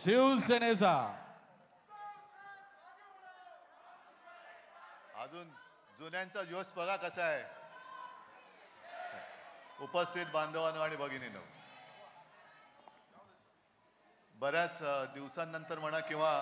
शिवसेनेचा अजून जुन्यांचा जोश बघा कसा आहे. उपस्थित बांधवांनो आणि भगिनींनो, बऱ्याच दिवसांनंतर म्हणा किंवा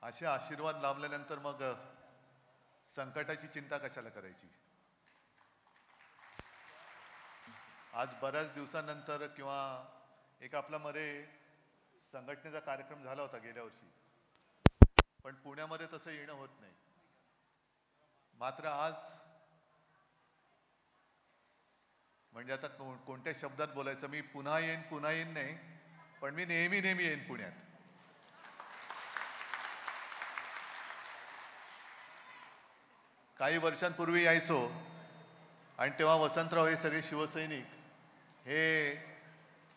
असे आशीर्वाद लाभल्यानंतर मग संकटाची चिंता कशाला करायची. आज बऱ्याच दिवसानंतर किंवा एक आपला मध्ये संघटनेचा कार्यक्रम झाला होता गेल्या वर्षी, पण पुण्यामध्ये तसं येणं होत नाही. मात्र आज म्हणजे आता कोणत्या शब्दात बोलायचं, मी पुन्हा येईन नाही, पण मी नेहमी येईन पुण्यात. काही वर्षांपूर्वी यायचो आणि तेव्हा वसंतराव हे सगळे शिवसैनिक हे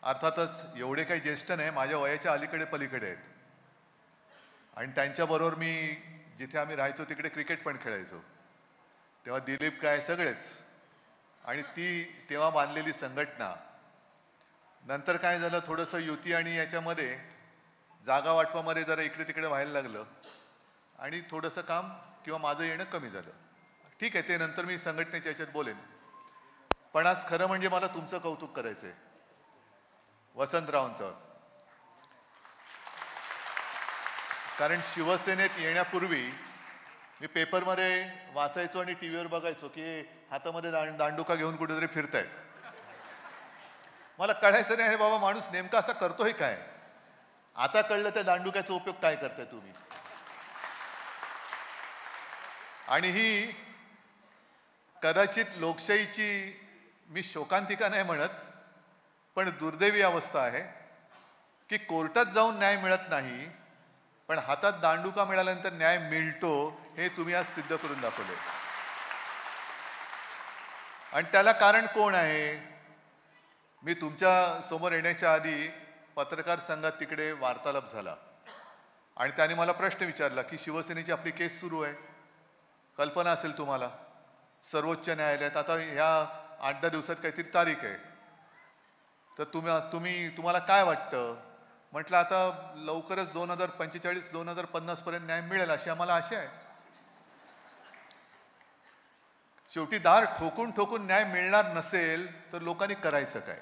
अर्थातच एवढे काही ज्येष्ठ नाही, माझ्या वयाच्या अलीकडे पलीकडे आहेत. आणि त्यांच्याबरोबर मी जिथे आम्ही राहायचो तिकडे क्रिकेट पण खेळायचो. तेव्हा दिलीप काय सगळेच. आणि ती तेव्हा बांधलेली संघटना नंतर काय झालं, थोडंसं युती आणि याच्यामध्ये जागा वाटपामध्ये जरा इकडे तिकडे व्हायला लागलं आणि थोडंसं काम किंवा माझं येणं कमी झालं. ठीक आहे, ते नंतर मी संघटनेच्या याच्यात बोलेन. पण आज खरं म्हणजे मला तुमचं कौतुक करायचंय, वसंतरावांचं. कारण शिवसेनेत येण्यापूर्वी मी पेपरमध्ये वाचायचो आणि टीव्हीवर बघायचो की हातामध्ये दांडुका घेऊन कुठेतरी फिरतायत. मला कळायचं नाही, हे बाबा माणूस नेमका असा करतोय काय. आता कळलं त्या दांडुक्याचा उपयोग काय करताय तुम्ही. आणि ही कदाचित लोकशाहीची मी शोकांतिका नाही म्हणत, पण दुर्दैवी अवस्था आहे की कोर्टात जाऊन न्याय मिळत नाही, पण हातात दांडुका मिळाल्यानंतर न्याय मिळतो, हे तुम्ही आज सिद्ध करून दाखवले. आणि त्याला कारण कोण आहे. मी तुमच्या समोर येण्याच्या आधी पत्रकार संघात तिकडे वार्तालाप झाला आणि त्याने मला प्रश्न विचारला की शिवसेनेची आपली केस सुरू आहे, कल्पना असेल तुम्हाला, सर्वोच्च न्यायालयात. आता ह्या 8-10 दिवसात काहीतरी तारीख आहे, तर तुम्हाला काय वाटतं. म्हटलं आता लवकरच 2045-2050 पर्यंत न्याय मिळेल अशी आम्हाला आशा आहे. शेवटी दार ठोकून ठोकून न्याय मिळणार नसेल तर लोकांनी करायचं काय.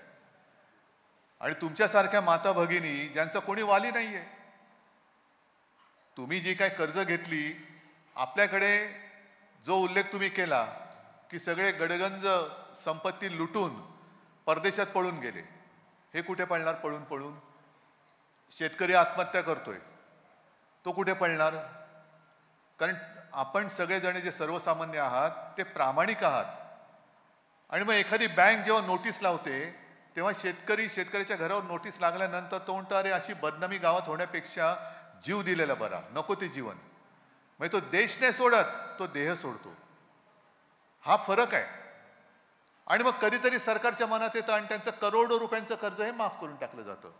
आणि तुमच्यासारख्या माता भगिनी ज्यांचा कोणी वाली नाहीये, तुम्ही जी काय कर्ज घेतली, आपल्याकडे जो उल्लेख तुम्ही केला की सगळे गडगंज संपत्ती लुटून परदेशात पळून गेले, हे कुठे पळणार पळून पळून. शेतकरी आत्महत्या करतोय, तो कुठे पळणार. कारण आपण सगळेजण जे सर्वसामान्य आहात ते प्रामाणिक आहात. आणि मग एखादी बँक जेव्हा नोटीस लावते तेव्हा शेतकऱ्याच्या घरावर नोटीस लागल्यानंतर तो म्हणतो अरे अशी बदनामी गावात होण्यापेक्षा जीव दिलेला बरा, नको ते जीवन. म्हणजे तो देश नाही सोडत, तो देह सोडतो. हा फरक आहे. आणि मग कधीतरी सरकारच्या मनात येतं आणि त्यांचं करोडो रुपयांचं कर्ज हे माफ करून टाकलं जातं.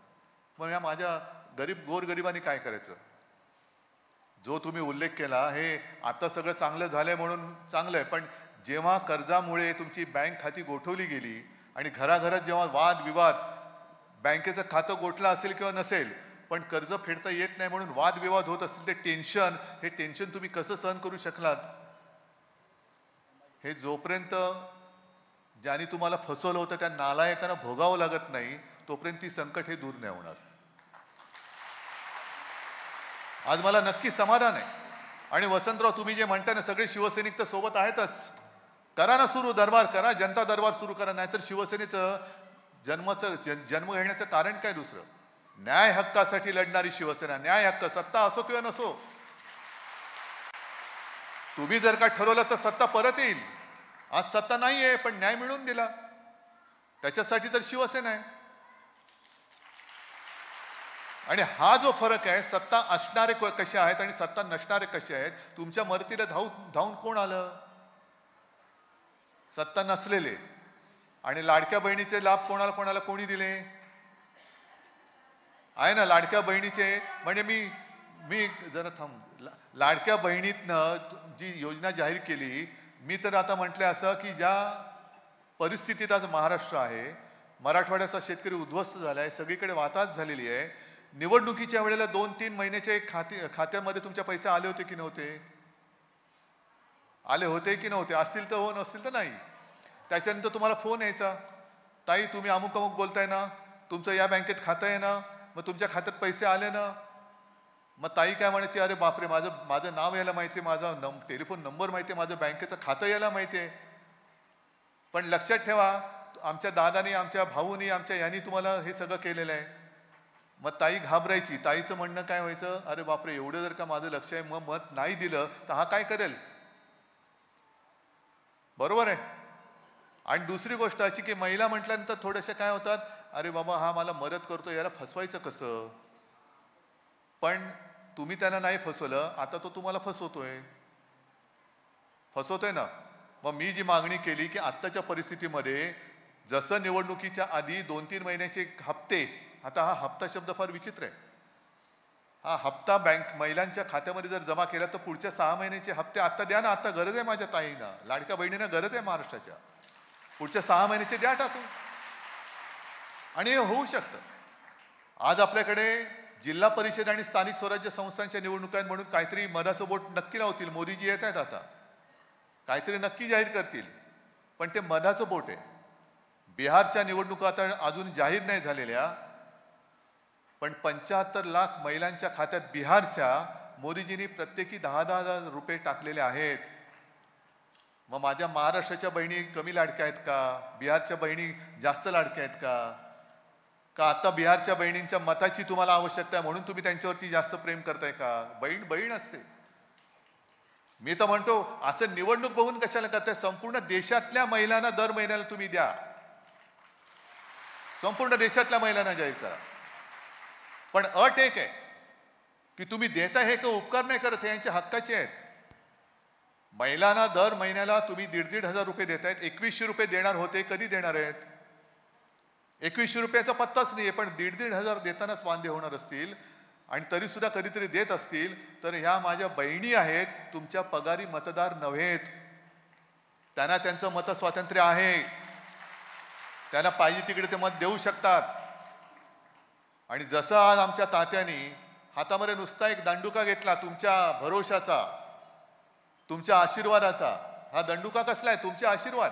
मग या माझ्या गोरगरिबांनी काय करायचं. जो तुम्ही उल्लेख केला हे आता सगळं चांगलं झालंय म्हणून चांगलं आहे, पण जेव्हा कर्जामुळे तुमची बँक खाती गोठवली गेली आणि घराघरात जेव्हा वादविवाद, बँकेचं खातं गोठलं असेल किंवा नसेल पण कर्ज फेडता येत नाही म्हणून वादविवाद होत असतील, हे टेन्शन तुम्ही कसं सहन करू शकलात. हे जोपर्यंत ज्यांनी तुम्हाला फसवलं होतं त्या नालायकांना भोगावं लागत नाही तोपर्यंत ती संकट हे दूर नाही होणार. आज मला नक्की समाधान आहे. आणि वसंतराव, तुम्ही जे म्हणता ना, सगळे शिवसैनिक तर सोबत आहेतच. करा ना सुरू, दरबार करा, जनता दरबार सुरू करा. नाहीतर शिवसेनेचं जन्म घेण्याचं कारण काय दुसरं. न्याय हक्कासाठी लढणारी शिवसेना, न्याय हक्क, सत्ता असो किंवा नसो. तुम्ही जर का ठरवलं तर सत्ता परत येईल. आज सत्ता नाही आहे पण न्याय मिळवून दिला, त्याच्यासाठी तर शिवसेना आहे. आणि हा जो फरक आहे, सत्ता असणारे कसे आहेत आणि सत्ता नसणारे कसे आहेत, तुमच्या मदतीला धावून कोण आलं? सत्ता नसलेले. आणि लाडक्या बहिणीचे लाभ कोणाला कोणाला कोणी दिले आहे ना? लाडक्या बहिणीचे म्हणजे मी जरा थांब, लाडक्या बहिणीतनं जी योजना जाहीर केली, मी तर आता म्हटलं असं की ज्या परिस्थितीत आज महाराष्ट्र आहे, मराठवाड्याचा शेतकरी उद्ध्वस्त झाला आहे, सगळीकडे वाताहत झालेली आहे. निवडणुकीच्या वेळेला 2-3 महिन्याचे खात्यामध्ये तुमच्या पैसे आले होते की नव्हते? आले होते की नव्हते? असतील तर हो, नसतील तर नाही. त्याच्यानंतर तुम्हाला फोन यायचा, ताई तुम्ही अमुक अमुक बोलताय ना, तुमचं या बँकेत खातं आहे ना, मग तुमच्या खात्यात पैसे आले ना. मग ताई काय म्हणायची, अरे बापरे, माझं नाव यायला माहिती आहे, माझा टेलिफोन नंबर माहिती आहे, माझं बँकेचं खातं यायला माहिती आहे. पण लक्षात ठेवा, आमच्या दादानी, आमच्या भाऊनी, आमच्या यांनी तुम्हाला हे सगळं केलेलं आहे. मग ताई घाबरायची. ताईचं म्हणणं काय व्हायचं, अरे बापरे, एवढं जर का माझं लक्ष आहे, मग मत नाही दिलं तर हा काय करेल? बरोबर आहे. आणि दुसरी गोष्ट अशी की महिला म्हटल्यानंतर थोडेसे काय होतात, अरे बाबा हा मला मदत करतो, याला फसवायचं कसं? पण तुम्ही त्यांना नाही फसवलं, आता तो तुम्हाला फसवतोय ना. मग मी जी मागणी केली की आत्ताच्या परिस्थितीमध्ये जसं निवडणुकीच्या आधी 2-3 महिन्याचे हप्ते, आता हा हप्ता शब्द फार विचित्र आहे. हा हप्ता बँक महिलांच्या खात्यामध्ये जर जमा केला तर पुढच्या 6 महिन्याचे हप्ते आता द्या ना. आता गरज आहे माझ्या ताईंना, लाडक्या बहिणींना गरज आहे महाराष्ट्राच्या. पुढच्या 6 महिन्याचे द्या टाकून. आणि हे होऊ शकतं. आज आपल्याकडे जिल्हा परिषद आणि स्थानिक स्वराज्य संस्थांच्या निवडणुका म्हणून काहीतरी मधाचं बोट नक्की लावतील. मोदीजी येत आहेत आता, काहीतरी नक्की जाहीर करतील. पण ते मधाचं बोट आहे. बिहारच्या निवडणुका आता अजून जाहीर नाही झालेल्या, पण 75 लाख महिलांच्या खात्यात बिहारच्या मोदीजींनी प्रत्येकी 10,000 रुपये टाकलेले आहेत. मग माझ्या महाराष्ट्राच्या बहिणी कमी लाडक्या आहेत का? बिहारच्या बहिणी जास्त लाडक्या आहेत का? का आता बिहारच्या बहिणींच्या मताची तुम्हाला आवश्यकता आहे म्हणून तुम्ही त्यांच्यावरती जास्त प्रेम करताय का? बहीण बहीण असते. मी तर म्हणतो असं निवडणूक बघून कशाला करताय? संपूर्ण देशातल्या महिलांना दर महिन्याला तुम्ही द्या. संपूर्ण देशातल्या महिलांना जाहीर करा. पण अट एक आहे की तुम्ही देता हे का उपकार नाही करत, हे यांच्या हक्काचे आहेत. महिलांना दर महिन्याला तुम्ही 1,500 रुपये देतायत. 2100 रुपये देणार होते, कधी देणार आहेत? 2100 रुपयाचा पत्ताच नाहीये. पण 1,500 देतानाच वांदे होणार असतील आणि तरी सुद्धा कधीतरी देत असतील तर ह्या माझ्या बहिणी आहेत, तुमच्या पगारी मतदार नव्हेत. त्यांना त्यांचं मत स्वातंत्र्य आहे, त्यांना पाहिजे तिकडे ते मत देऊ शकतात. आणि जसं आज आमच्या तात्यांनी हातामध्ये नुसता एक दंडुका घेतला तुमच्या भरोशाचा, तुमच्या आशीर्वादाचा. हा दंडुका कसला आहे? तुमचे आशीर्वाद.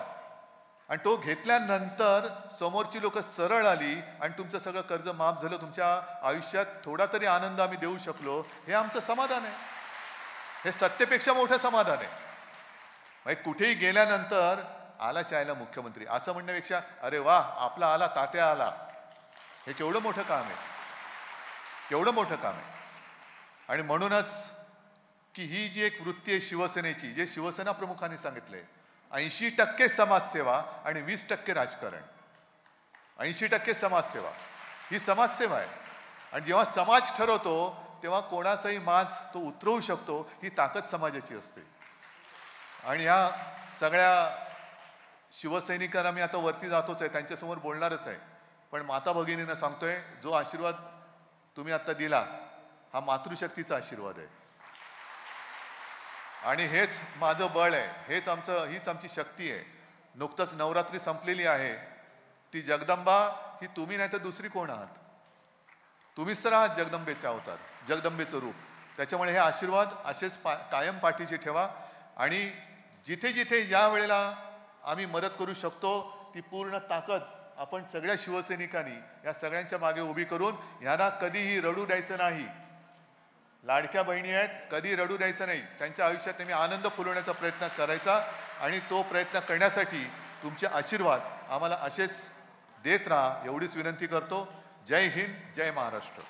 आणि तो घेतल्यानंतर समोरची लोक सरळ आली आणि तुमचं सगळं कर्ज माफ झालं. तुमच्या आयुष्यात थोडा तरी आनंद आम्ही देऊ शकलो, हे आमचं समाधान आहे. हे सत्तेपेक्षा मोठं समाधान आहे. म्हणजे कुठेही गेल्यानंतर आला चायला मुख्यमंत्री असं म्हणण्यापेक्षा अरे वा आपला आला, तात्या आला, हे केवढं मोठं काम आहे, केवढं मोठं काम आहे. आणि म्हणूनच की ही जी एक वृत्ती आहे शिवसेनेची, जे शिवसेना प्रमुखांनी सांगितलंय, 80% समाजसेवा आणि 20% राजकारण. 80% समाजसेवा ही समाजसेवा आहे. आणि जेव्हा समाज ठरवतो तेव्हा कोणाचाही माज तो उतरवू शकतो, ही ताकद समाजाची असते. आणि ह्या सगळ्या शिवसैनिकांना मी आता वरती जातोच आहे, त्यांच्यासमोर बोलणारच आहे. पण माता भगिनींना सांगतोय, जो आशीर्वाद तुम्ही आता दिला हा मातृशक्तीचा आशीर्वाद आहे. आणि हेच माझं बळ आहे, हीच आमची शक्ती आहे. नुकतंच नवरात्री संपलेली आहे. ती जगदंबा ही तुम्ही नाही तर दुसरी कोण आहात? तुम्हीच तर आहात जगदंबेचे अवतार, जगदंबेचं रूप. त्याच्यामुळे हे आशीर्वाद असेच कायम पाठीशी ठेवा. आणि जिथे जिथे ज्या वेळेला आम्ही मदत करू शकतो ती पूर्ण ताकद आपण सगळ्या शिवसैनिकांनी या सगळ्यांच्या मागे उभी करून ह्यांना कधीही रडू द्यायचं नाही. लाडक्या बहिणी आहेत, कधी रडू द्यायचं नाही. त्यांच्या आयुष्यात नेहमी आनंद फुलवण्याचा प्रयत्न करायचा. आणि तो प्रयत्न करण्यासाठी तुमचे आशीर्वाद आम्हाला असेच देत राहा एवढीच विनंती करतो. जय हिंद, जय महाराष्ट्र.